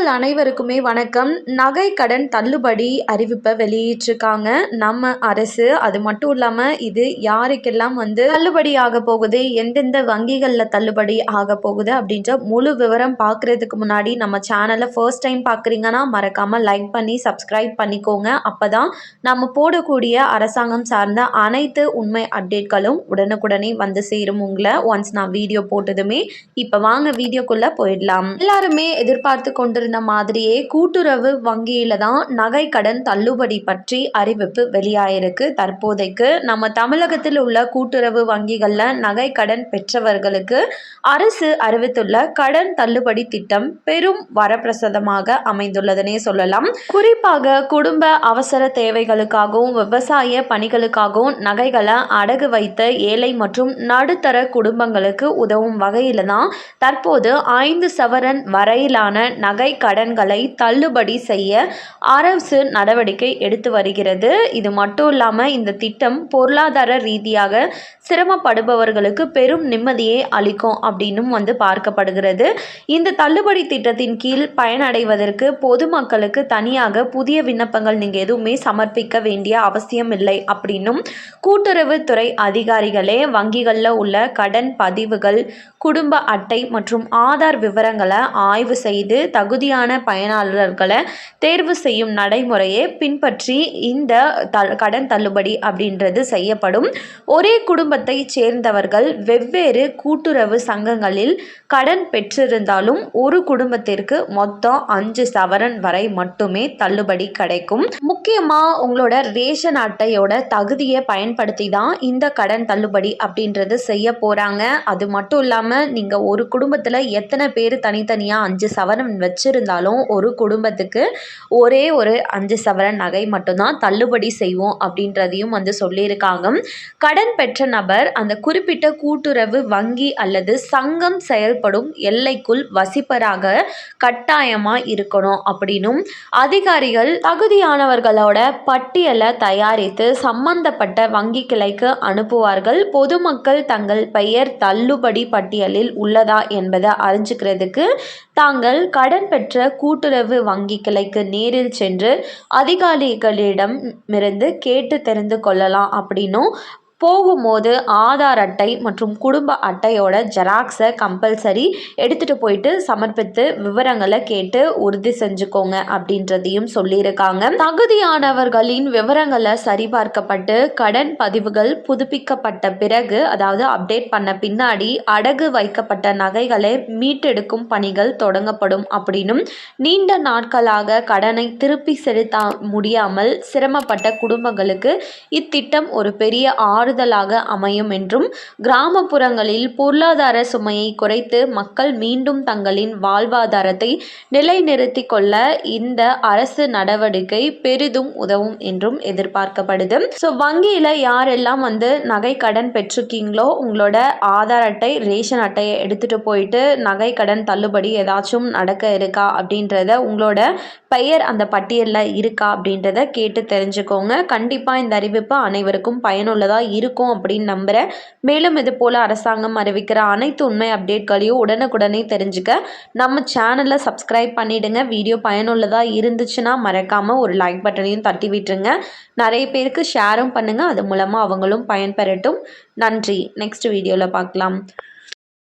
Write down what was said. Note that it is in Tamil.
உறவுகள் அனைவருக்குமே வணக்கம். நகை கடன் தள்ளுபடி அறிவிப்பை வெளியிட்டிருக்காங்க நம்ம அரசு. அது மட்டும் இல்லாமல் இது யாருக்கெல்லாம் தள்ளுபடி ஆக போகுது, எந்தெந்த வங்கிகளில் தள்ளுபடி ஆக போகுது அப்படின்ற முழு விவரம் பார்க்குறதுக்கு முன்னாடி நம்ம சேனலை ஃபர்ஸ்ட் டைம் பார்க்குறீங்கன்னா மறக்காமல் லைக் பண்ணி சப்ஸ்கிரைப் பண்ணிக்கோங்க. அப்போ தான் நம்ம போடக்கூடிய அரசாங்கம் சார்ந்த அனைத்து உண்மை அப்டேட்களும் உடனுக்குடனே வந்து சேரும் உங்களை ஒன்ஸ் நான் வீடியோ போட்டதுமே. இப்போ வாங்க வீடியோக்குள்ளே போயிடலாம். எல்லாருமே எதிர்பார்த்து கொண்டிருந்த மாதிரியே கூட்டுறவு வங்கியில தான் நகை கடன் தள்ளுபடி பற்றி அறிவிப்பு வெளியாயிருக்கு. தற்போதைக்கு நம்ம தமிழகத்தில் உள்ள கூட்டுறவு வங்கிகள்ல நகை கடன் பெற்றவர்களுக்கு அரசு அறிவித்துள்ள கடன் தள்ளுபடி திட்டம் பெரும் வரப்பிரசாதமாக அமைந்துள்ளதுனே சொல்லலாம். குறிப்பாக குடும்ப அவசர தேவைகளுக்காகவும் விவசாய பணிகளுக்காகவும் நகைகளை அடகு வைத்த ஏழை மற்றும் நடுத்தர குடும்பங்களுக்கு உதவும் வகையில தான் தற்போது 5 சவரன் வரையிலான நகை கடன்களை தள்ளுபடி செய்ய அரசு நடவடிக்கை எடுத்து வருகிறது. இது மட்டும் இல்லாமல் இந்த திட்டம் பொருளாதார ரீதியாக சிரமப்படுபவர்களுக்கு பெரும் நிம்மதியை அளிக்கும் அப்படின்னும் பார்க்கப்படுகிறது. இந்த தள்ளுபடி திட்டத்தின் கீழ் பயனடைவதற்கு பொதுமக்களுக்கு தனியாக புதிய விண்ணப்பங்கள் நீங்கள் எதுவுமே சமர்ப்பிக்க வேண்டிய அவசியம் இல்லை அப்படின்னும் கூட்டுறவுத்துறை அதிகாரிகளே வங்கிகளில் உள்ள கடன் பதிவுகள், குடும்ப அட்டை மற்றும் ஆதார் விவரங்களை ஆய்வு செய்து தகுதியான பயனாளர்களை தேர்வு செய்யும் நடைமுறையை பின்பற்றி இந்த கடன் தள்ளுபடி அப்படின்றது செய்யப்படும். ஒரே குடும்பத்தை சேர்ந்தவர்கள் வெவ்வேறு கூட்டுறவு சங்கங்களில் கடன் பெற்றிருந்தாலும் ஒரு குடும்பத்திற்கு மொத்தம் 5 சவரன் வரை மட்டுமே தள்ளுபடி கிடைக்கும். முக்கியமாக உங்களோட ரேஷன் அட்டையோட தகுதியை பயன்படுத்தி தான் இந்த கடன் தள்ளுபடி அப்படின்றது செய்ய போகிறாங்க. அது மட்டும் இல்லாமல் நீங்கள் ஒரு குடும்பத்தில் எத்தனை பேர் தனித்தனியாக 5 சவரன் வச்சிருந்தாலும் ஒரு குடும்பத்துக்கு ஒரே ஒரு 5 சவரன் நகை மட்டும்தான் தள்ளுபடி செய்வோம் அப்படின்றதையும் சொல்லியிருக்காங்க. கடன் பெற்ற நபர் அந்த குறிப்பிட்ட கூட்டுறவு வங்கி அல்லது சங்கம் செயல்படும் எல்லைக்குள் வசிப்பராக கட்டாயமாக இருக்கணும் அப்படின்னும் அதிகாரிகள் தகுதியானவர்களோட பட்டியலை தயாரித்து சம்பந்தப்பட்ட வங்கி கிளைக்கு அனுப்புவார்கள். பொதுமக்கள் தங்கள் பெயர் தள்ளுபடி பட்டியலில் உள்ளதா என்பதை அறிஞ்சுக்கிறதுக்கு தாங்கள் கடன் பெற்ற கூட்டுறவு வங்கி கிளைக்கு நேரில் சென்று அதிகாரிகளிடமிருந்து கேட்டு தெரிந்து கொள்ளலாம் அப்படின்னும் போகும்போது ஆதார் அட்டை மற்றும் குடும்ப அட்டையோட ஜெராக்ஸை கம்பல்சரி எடுத்துகிட்டு போயிட்டு சமர்ப்பித்து விவரங்களை கேட்டு உறுதி செஞ்சுக்கோங்க அப்படின்றதையும் சொல்லியிருக்காங்க. தகுதியானவர்களின் விவரங்களை சரிபார்க்கப்பட்டு கடன் பதிவுகள் புதுப்பிக்கப்பட்ட பிறகு, அதாவது அப்டேட் பண்ண பின்னாடி அடகு வைக்கப்பட்ட நகைகளை மீட்டெடுக்கும் பணிகள் தொடங்கப்படும் அப்படின்னும் நீண்ட நாட்களாக கடனை திருப்பி செலுத்த முடியாமல் சிரமப்பட்ட குடும்பங்களுக்கு இத்திட்டம் ஒரு பெரிய ஆறுதலாக அமையும் என்றும் கிராமப்புறங்களில் பொருளாதார சுமையை குறைத்து மக்கள் மீண்டும் தங்களின் வாழ்வாதாரத்தை நிலைநிறுத்திக் கொள்ள இந்த அரசு நடவடிக்கை பெரிதும் உதவும் என்றும் எதிர்பார்க்கப்படுது. ஸோ வங்கியில் யாரெல்லாம் நகை கடன் பெற்றிருக்கீங்களோ உங்களோட ஆதார் அட்டை, ரேஷன் அட்டையை எடுத்துகிட்டு போயிட்டு நகை கடன் தள்ளுபடி ஏதாச்சும் நடக்க இருக்கா அப்படின்றத, உங்களோட பெயர் அந்த பட்டியலில் இருக்கா அப்படின்றத கேட்டு தெரிஞ்சுக்கோங்க. கண்டிப்பாக இந்த அறிவிப்பு அனைவருக்கும் பயனுள்ளதாக இருக்கும் அப்படின்னு நம்புகிறேன். மேலும் இது போல் அரசாங்கம் அறிவிக்கிற அனைத்து உண்மை அப்டேட்களையும் உடனுக்குடனே தெரிஞ்சுக்க நம்ம சேனலை சப்ஸ்கிரைப் பண்ணிவிடுங்க. வீடியோ பயனுள்ளதாக இருந்துச்சுன்னா மறக்காமல் ஒரு லைக் பட்டனையும் தட்டி விட்டுருங்க. நிறைய பேருக்கு ஷேரும் பண்ணுங்கள். அது மூலமாக அவங்களும் பயன்பெறட்டும். நன்றி. நெக்ஸ்ட் வீடியோவில் பார்க்கலாம்.